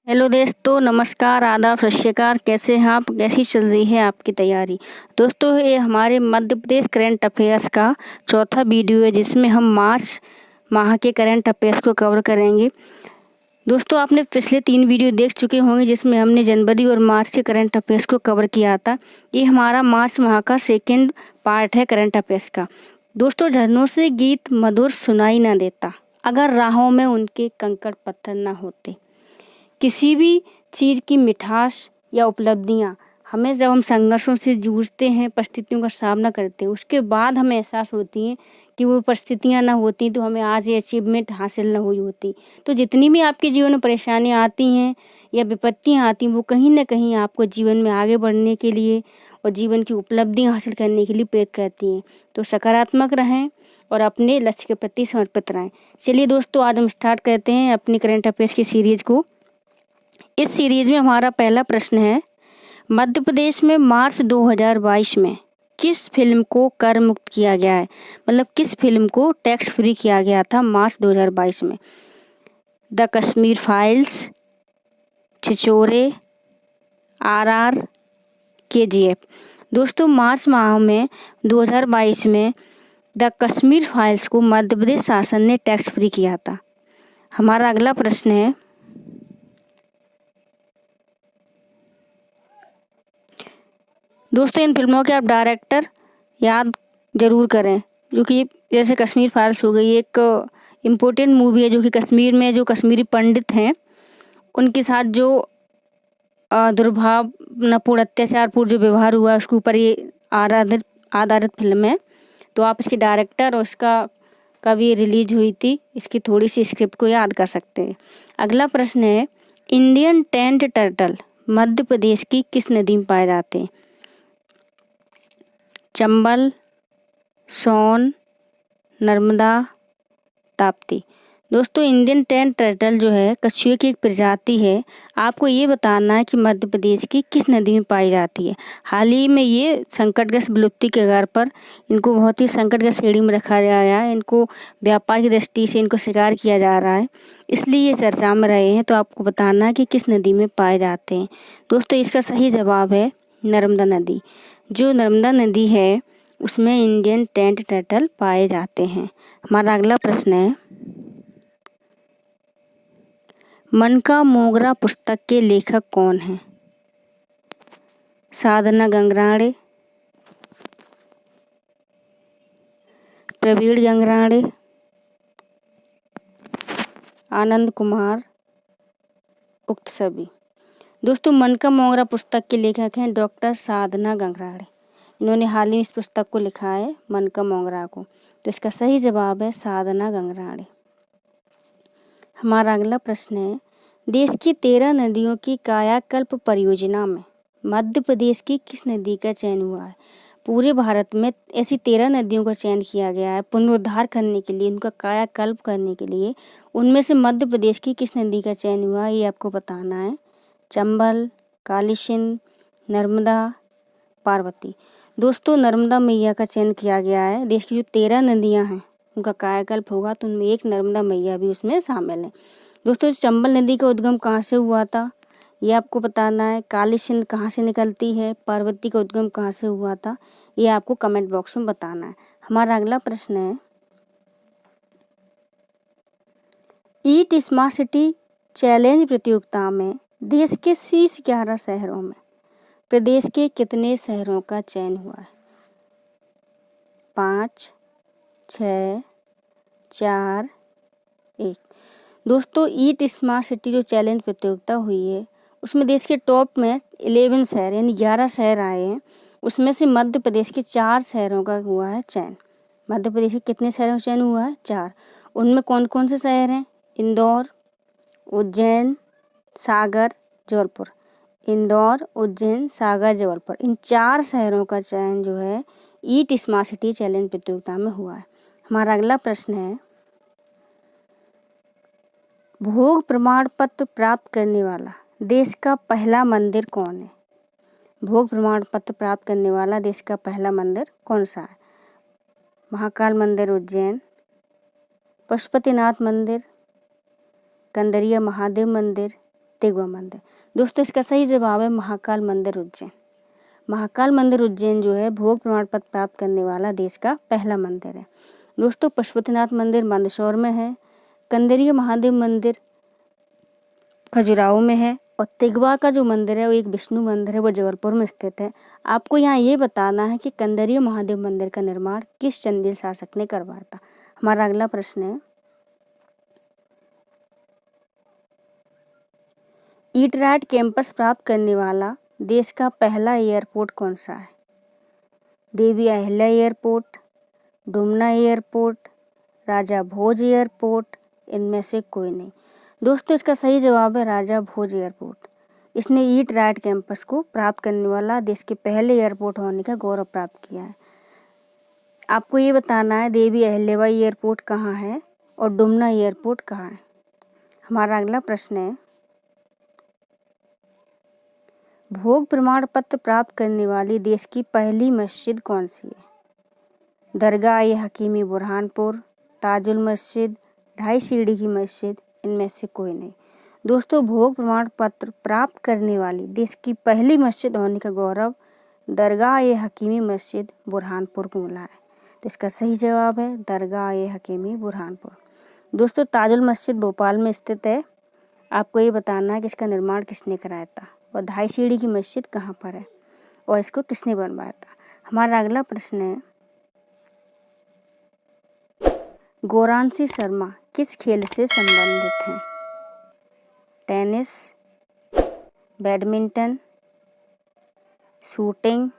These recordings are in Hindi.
हेलो दोस्तों, नमस्कार, आदाब, सत श्री अकाल। कैसे हैं आप? कैसी चल रही है आपकी तैयारी? दोस्तों, ये हमारे मध्य प्रदेश करंट अफेयर्स का चौथा वीडियो है जिसमें हम मार्च माह के करंट अफेयर्स को कवर करेंगे। दोस्तों, आपने पिछले 3 वीडियो देख चुके होंगे जिसमें हमने जनवरी और मार्च के करंट अफेयर्स को कवर किया था। ये हमारा मार्च माह का सेकेंड पार्ट है करंट अफेयर्स का। दोस्तों, झरनों से गीत मधुर सुनाई ना देता, अगर राहों में उनके कंकड़ पत्थर ना होते। किसी भी चीज़ की मिठास या उपलब्धियाँ हमें जब हम संघर्षों से जूझते हैं, परिस्थितियों का सामना करते हैं, उसके बाद हमें एहसास होती है कि वो परिस्थितियाँ ना होती तो हमें आज ये अचीवमेंट हासिल ना हुई होती। तो जितनी भी आपके जीवन में परेशानियाँ आती हैं या विपत्तियाँ आती हैं, वो कहीं ना कहीं आपको जीवन में आगे बढ़ने के लिए और जीवन की उपलब्धियाँ हासिल करने के लिए प्रेरित करती हैं। तो सकारात्मक रहें और अपने लक्ष्य के प्रति समर्पित रहें। चलिए दोस्तों, आज हम स्टार्ट करते हैं अपनी करंट अफेयर्स की सीरीज को। इस सीरीज में हमारा पहला प्रश्न है, मध्य प्रदेश में मार्च 2022 में किस फिल्म को कर मुक्त किया गया है? मतलब किस फिल्म को टैक्स फ्री किया गया था मार्च 2022 में? The Kashmir files, Chhichhore, RR, KGF. दोस्तों, मार्च माह में 2022 में द कश्मीर फाइल्स को मध्य प्रदेश शासन ने टैक्स फ्री किया था। हमारा अगला प्रश्न है, दोस्तों इन फिल्मों के आप डायरेक्टर याद जरूर करें, जो कि जैसे कश्मीर फाइल्स हो गई, एक इम्पोर्टेंट मूवी है जो कि कश्मीर में जो कश्मीरी पंडित हैं उनके साथ जो दुर्भावनापूर्ण अत्याचारपूर्ण जो व्यवहार हुआ उसके ऊपर ये आधारित फिल्म है। तो आप इसके डायरेक्टर और इसका कब ये रिलीज हुई थी, इसकी थोड़ी सी स्क्रिप्ट को याद कर सकते हैं। अगला प्रश्न है, Indian tent turtle Madhya Pradesh की किस नदी में पाए जाते हैं? चंबल, सोन, नर्मदा, ताप्ती। दोस्तों, इंडियन टेंट टर्टल जो है कछुए की एक प्रजाति है। आपको ये बताना है कि मध्य प्रदेश की किस नदी में पाई जाती है। हाल ही में ये संकटग्रस्त विलुप्ति के आधार पर इनको बहुत ही संकटग्रस्त श्रेणी में रखा गया है। इनको व्यापार की दृष्टि से इनको शिकार किया जा रहा है, इसलिए ये चर्चा में रहे हैं। तो आपको बताना है कि किस नदी में पाए जाते हैं। दोस्तों, इसका सही जवाब है नर्मदा नदी। जो नर्मदा नदी है उसमें इंडियन टेंट टर्टल पाए जाते हैं। हमारा अगला प्रश्न है, मन का मोगरा पुस्तक के लेखक कौन हैं? साधना गंगराड़े, प्रवीण गंगराड़े, आनंद कुमार, उक्त सभी। दोस्तों, मन का मोगरा पुस्तक के लेखक हैं डॉक्टर साधना गंगराड़े। इन्होंने हाल ही में इस पुस्तक को लिखा है, मन का मोगरा को। तो इसका सही जवाब है साधना गंगराड़े। हमारा अगला प्रश्न है, देश की 13 नदियों की कायाकल्प परियोजना में मध्य प्रदेश की किस नदी का चयन हुआ है? पूरे भारत में ऐसी 13 नदियों का चयन किया गया है पुनरुद्धार करने के लिए, उनका कायाकल्प करने के लिए। उनमें से मध्य प्रदेश की किस नदी का चयन हुआ है ये आपको बताना है। चंबल, काली सिंध, नर्मदा, पार्वती। दोस्तों, नर्मदा मैया का चयन किया गया है। देश की जो 13 नदियाँ हैं उनका कायाकल्प होगा तो उनमें एक नर्मदा मैया भी उसमें शामिल है। दोस्तों, चंबल नदी का उद्गम कहाँ से हुआ था ये आपको बताना है। काली सिंध कहाँ से निकलती है, पार्वती का उद्गम कहाँ से हुआ था, ये आपको कमेंट बॉक्स में बताना है। हमारा अगला प्रश्न है, ईट स्मार्ट सिटी चैलेंज प्रतियोगिता में देश के शीर्ष 11 शहरों में प्रदेश के कितने शहरों का चयन हुआ है? 5, 6, 4, 1। दोस्तों, ईट स्मार्ट सिटी जो चैलेंज प्रतियोगिता हुई है उसमें देश के टॉप में 11 शहर यानी 11 शहर आए हैं। उसमें से मध्य प्रदेश के 4 शहरों का हुआ है चयन। मध्य प्रदेश के कितने शहरों का चयन हुआ है? 4। उनमें कौन कौन से शहर हैं? इंदौर, उज्जैन, सागर, जबलपुर। इंदौर, उज्जैन, सागर, जबलपुर, इन 4 शहरों का चयन जो है ईट स्मार्ट सिटी चैलेंज प्रतियोगिता में हुआ है। हमारा अगला प्रश्न है, भोग प्रमाण पत्र प्राप्त करने वाला देश का पहला मंदिर कौन है? भोग प्रमाण पत्र प्राप्त करने वाला देश का पहला मंदिर कौन सा है? महाकाल मंदिर उज्जैन, पशुपतिनाथ मंदिर, कंदरिया महादेव मंदिर तेगवा मंदिर। दोस्तों इसका सही जवाब है महाकाल मंदिर उज्जैन। महाकाल मंदिर उज्जैन जो है भोग प्रमाण पत्र प्राप्त करने वाला देश का पहला मंदिर है। दोस्तों पशुपतिनाथ मंदिर मंदसौर में है, कंदरिया महादेव मंदिर खजुराहो में है और तेगवा का जो मंदिर है वो एक विष्णु मंदिर है, वो जबलपुर में स्थित है। आपको यहाँ ये बताना है कि कंदरिया महादेव मंदिर का निर्माण किस चंदेल शासक ने करवाया था। हमारा अगला प्रश्न है, ईटराइट कैंपस प्राप्त करने वाला देश का पहला एयरपोर्ट कौन सा है? देवी अहिल्या एयरपोर्ट, डुमना एयरपोर्ट, राजा भोज एयरपोर्ट, इनमें से कोई नहीं। दोस्तों इसका सही जवाब है राजा भोज एयरपोर्ट। इसने ईटराइट कैंपस को प्राप्त करने वाला देश के पहले एयरपोर्ट होने का गौरव प्राप्त किया है। आपको ये बताना है देवी अहिल्याबाई एयरपोर्ट कहाँ है और डुमना एयरपोर्ट कहाँ है। हमारा अगला प्रश्न है, भोग प्रमाण पत्र प्राप्त करने वाली देश की पहली मस्जिद कौन सी है? दरगाह-ए-हकीमी बुरहानपुर, ताजुल मस्जिद, ढाई सीढ़ी की मस्जिद, इनमें से कोई नहीं। दोस्तों भोग प्रमाण पत्र प्राप्त करने वाली देश की पहली मस्जिद होने का गौरव दरगाह-ए-हकीमी मस्जिद बुरहानपुर को मिला है। तो इसका सही जवाब है दरगाह-ए-हकीमी बुरहानपुर। दोस्तों ताजुल मस्जिद भोपाल में स्थित है। आपको ये बताना है कि इसका निर्माण किसने कराया था और ढाई सीढ़ी की मस्जिद कहाँ पर है और इसको किसने बनवाया था। हमारा अगला प्रश्न है, गौरांशी शर्मा किस खेल से संबंधित हैं? Tennis, badminton, shooting,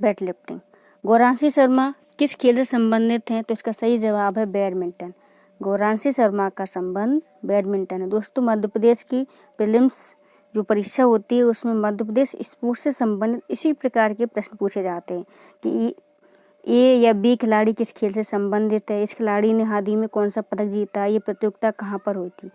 weightlifting. Gauranshi Sharma किस खेल से संबंधित हैं? तो इसका सही जवाब है बैडमिंटन। गौरांशी शर्मा का संबंध बैडमिंटन है। दोस्तों मध्य प्रदेश की प्रीलिम्स जो परीक्षा होती है उसमें मध्य प्रदेश स्पोर्ट्स से संबंधित इसी प्रकार के प्रश्न पूछे जाते हैं कि ए या बी खिलाड़ी किस खेल से संबंधित है, इस खिलाड़ी ने हाल ही में कौन सा पदक जीता, ये प्रतियोगिता कहाँ पर हुई थी।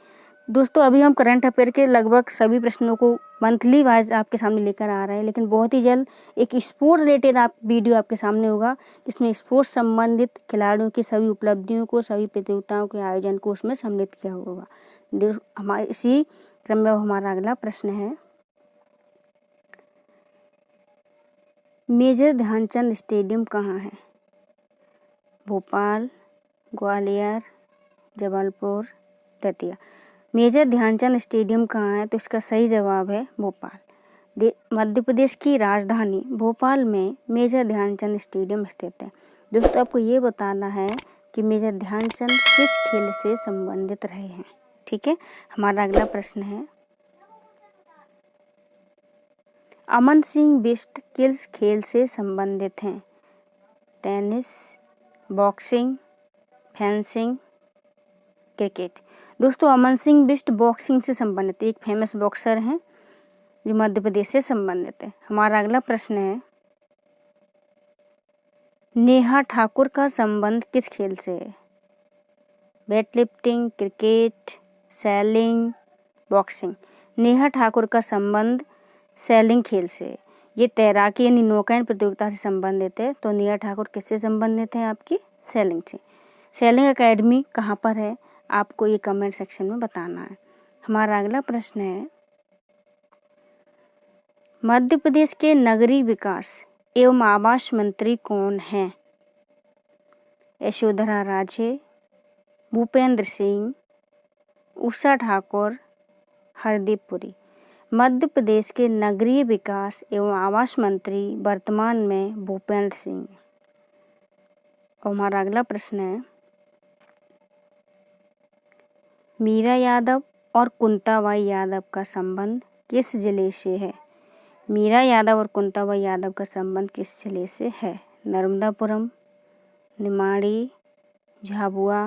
दोस्तों अभी हम करंट अफेयर के लगभग सभी प्रश्नों को मंथली वाइज आपके सामने लेकर आ रहे हैं, लेकिन बहुत ही जल्द एक स्पोर्ट्स रिलेटेड वीडियो आपके सामने होगा जिसमें स्पोर्ट्स संबंधित खिलाड़ियों की सभी उपलब्धियों को, सभी प्रतियोगिताओं के आयोजन को उसमें सम्मिलित किया होगा। हमारे इसी क्रम में हमारा अगला प्रश्न है, मेजर ध्यानचंद स्टेडियम कहाँ है? भोपाल, ग्वालियर, जबलपुर, दतिया। मेजर ध्यानचंद स्टेडियम कहाँ है? तो इसका सही जवाब है भोपाल। मध्य प्रदेश की राजधानी भोपाल में मेजर ध्यानचंद स्टेडियम स्थित है। दोस्तों आपको ये बताना है कि मेजर ध्यानचंद किस खेल से संबंधित रहे हैं। ठीक है, हमारा अगला प्रश्न है, अमन सिंह बिष्ट किस खेल से संबंधित हैं? Tennis, boxing, fencing, cricket. दोस्तों अमन सिंह बिष्ट बॉक्सिंग से संबंधित एक फेमस बॉक्सर हैं जो मध्य प्रदेश से संबंधित है। हमारा अगला प्रश्न है, नेहा ठाकुर का संबंध किस खेल से है? Weightlifting, cricket, selling, boxing. Neha Thakur का संबंध सेलिंग खेल से, ये तैराकी यानी नौकायन प्रतियोगिता से संबंधित है। तो नेहा ठाकुर किससे संबंधित है? आपकी सेलिंग से। सेलिंग एकेडमी कहाँ पर है? आपको ये कमेंट सेक्शन में बताना है। हमारा अगला प्रश्न है, मध्य प्रदेश के नगरीय विकास एवं आवास मंत्री कौन हैं? यशोधरा राजे, भूपेंद्र सिंह, उषा ठाकुर, हरदीप पुरी। मध्य प्रदेश के नगरीय विकास एवं आवास मंत्री वर्तमान में भूपेंद्र सिंह। और हमारा अगला प्रश्न है, मीरा यादव और कुंताबाई यादव का संबंध किस जिले से है? मीरा यादव और कुंताबाई यादव का संबंध किस जिले से है? नर्मदापुरम, निमाड़ी, झाबुआ,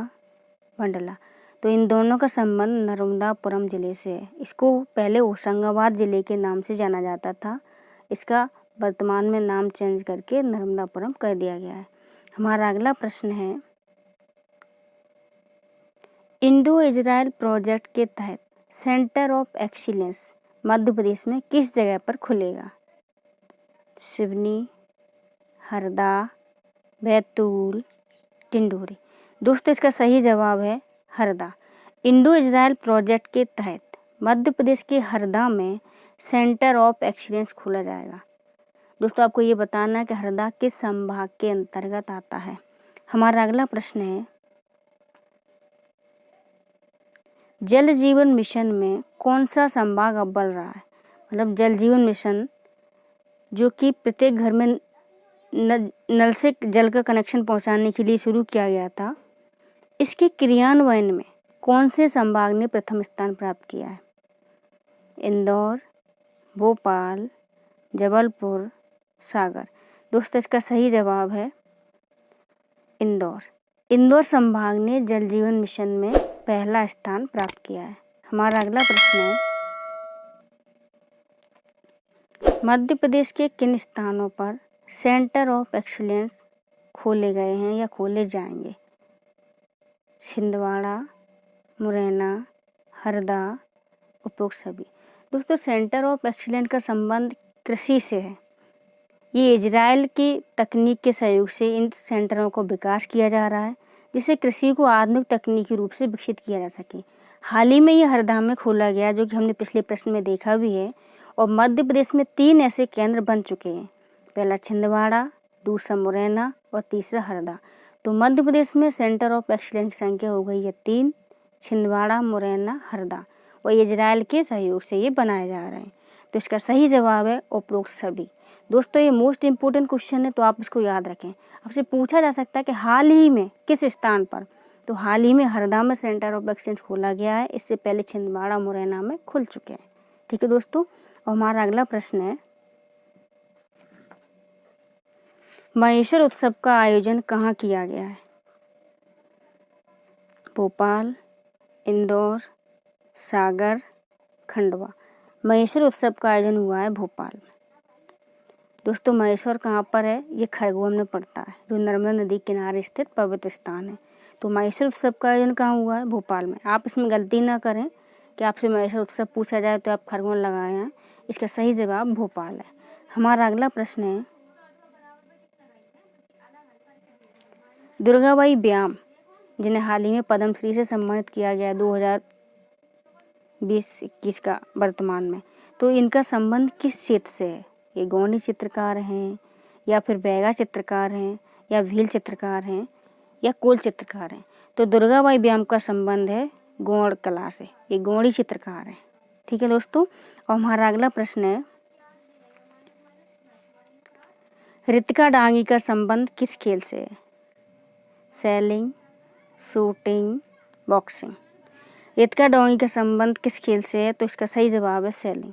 मंडला। तो इन दोनों का संबंध नर्मदापुरम जिले से है। इसको पहले होशंगाबाद जिले के नाम से जाना जाता था, इसका वर्तमान में नाम चेंज करके नर्मदापुरम कर दिया गया है। हमारा अगला प्रश्न है, इंडो इजराइल प्रोजेक्ट के तहत centre of excellence Madhya Pradesh में किस जगह पर खुलेगा? सिवनी, हरदा, बैतूल, डिंडोरी। दोस्तों इसका सही जवाब है हरदा। इंडो इजराइल प्रोजेक्ट के तहत मध्य प्रदेश के हरदा में सेंटर ऑफ एक्सीलेंस खोला जाएगा। दोस्तों आपको ये बताना है कि हरदा किस संभाग के अंतर्गत आता है। हमारा अगला प्रश्न है, जल जीवन मिशन में कौन सा संभाग अव्वल रहा है? मतलब जल जीवन मिशन जो कि प्रत्येक घर में नल से जल का कनेक्शन पहुंचाने के लिए शुरू किया गया था, इसके क्रियान्वयन में कौन से संभाग ने प्रथम स्थान प्राप्त किया है? इंदौर, भोपाल, जबलपुर, सागर। दोस्तों इसका सही जवाब है इंदौर। इंदौर संभाग ने जल जीवन मिशन में पहला स्थान प्राप्त किया है। हमारा अगला प्रश्न है, मध्य प्रदेश के किन स्थानों पर सेंटर ऑफ एक्सीलेंस खोले गए हैं या खोले जाएंगे? छिंदवाड़ा, मुरैना, हरदा, उपरोक्त सभी। दोस्तों सेंटर ऑफ एक्सीलेंस का संबंध कृषि से है। ये इजराइल की तकनीक के सहयोग से इन सेंटरों को विकास किया जा रहा है, जिससे कृषि को आधुनिक तकनीकी रूप से विकसित किया जा सके। हाल ही में ये हरदा में खोला गया, जो कि हमने पिछले प्रश्न में देखा भी है। और मध्य प्रदेश में 3 ऐसे केंद्र बन चुके हैं, पहला छिंदवाड़ा, दूसरा मुरैना और तीसरा हरदा। तो मध्य प्रदेश में सेंटर ऑफ एक्सीलेंस की संख्या हो गई है 3, छिंदवाड़ा, मुरैना, हरदा। और इजराइल के सहयोग से ये बनाए जा रहे हैं। तो इसका सही जवाब है उपरोक्त सभी। दोस्तों ये मोस्ट इम्पोर्टेंट क्वेश्चन है, तो आप इसको याद रखें। आपसे पूछा जा सकता है कि हाल ही में किस स्थान पर, तो हाल ही में हरदा में सेंटर ऑफ एक्सीलेंस खोला गया है। इससे पहले छिंदवाड़ा, मुरैना में खुल चुके हैं। ठीक है दोस्तों, और हमारा अगला प्रश्न है, महेश्वर उत्सव का आयोजन कहाँ किया गया है? भोपाल, इंदौर, सागर, खंडवा। महेश्वर उत्सव का आयोजन हुआ है भोपाल में। दोस्तों महेश्वर कहाँ पर है? ये खरगोन में पड़ता है, जो नर्मदा नदी किनारे स्थित पवित्र स्थान है। तो महेश्वर उत्सव का आयोजन कहाँ हुआ है? भोपाल में। आप इसमें गलती ना करें कि आपसे महेश्वर उत्सव पूछा जाए तो आप खरगोन लगाए हैं। इसका सही जवाब भोपाल है। हमारा अगला प्रश्न है, दुर्गाबाई व्याम, जिन्हें हाल ही में पद्मश्री से सम्मानित किया गया 2020-21 का वर्तमान में, तो इनका संबंध किस क्षेत्र से है? ये गौणी चित्रकार हैं, या फिर बैगा चित्रकार हैं, या भील चित्रकार हैं, या कोल चित्रकार हैं? तो दुर्गाबाई व्याम का संबंध है गौड़ कला से। ये गौड़ी चित्रकार हैं। ठीक है दोस्तों, और हमारा अगला प्रश्न है, रितिका डांगी का संबंध किस खेल से है? Selling, shooting, boxing. Ritika Dangi का संबंध किस खेल से है? तो इसका सही जवाब है सेलिंग।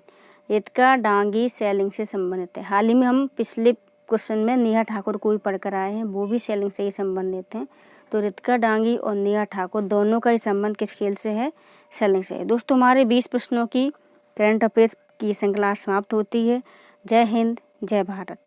रितिका डांगी सेलिंग से संबंधित है। हाल ही में हम पिछले क्वेश्चन में नेहा ठाकुर को भी पढ़कर आए हैं, वो भी सेलिंग से ही संबंधित हैं। तो रितिका डांगी और नेहा ठाकुर दोनों का ही संबंध किस खेल से है? सेलिंग से है। दोस्तों हमारे 20 प्रश्नों की करंट अफेयर्स की श्रृंखला समाप्त होती है। जय हिंद, जय भारत।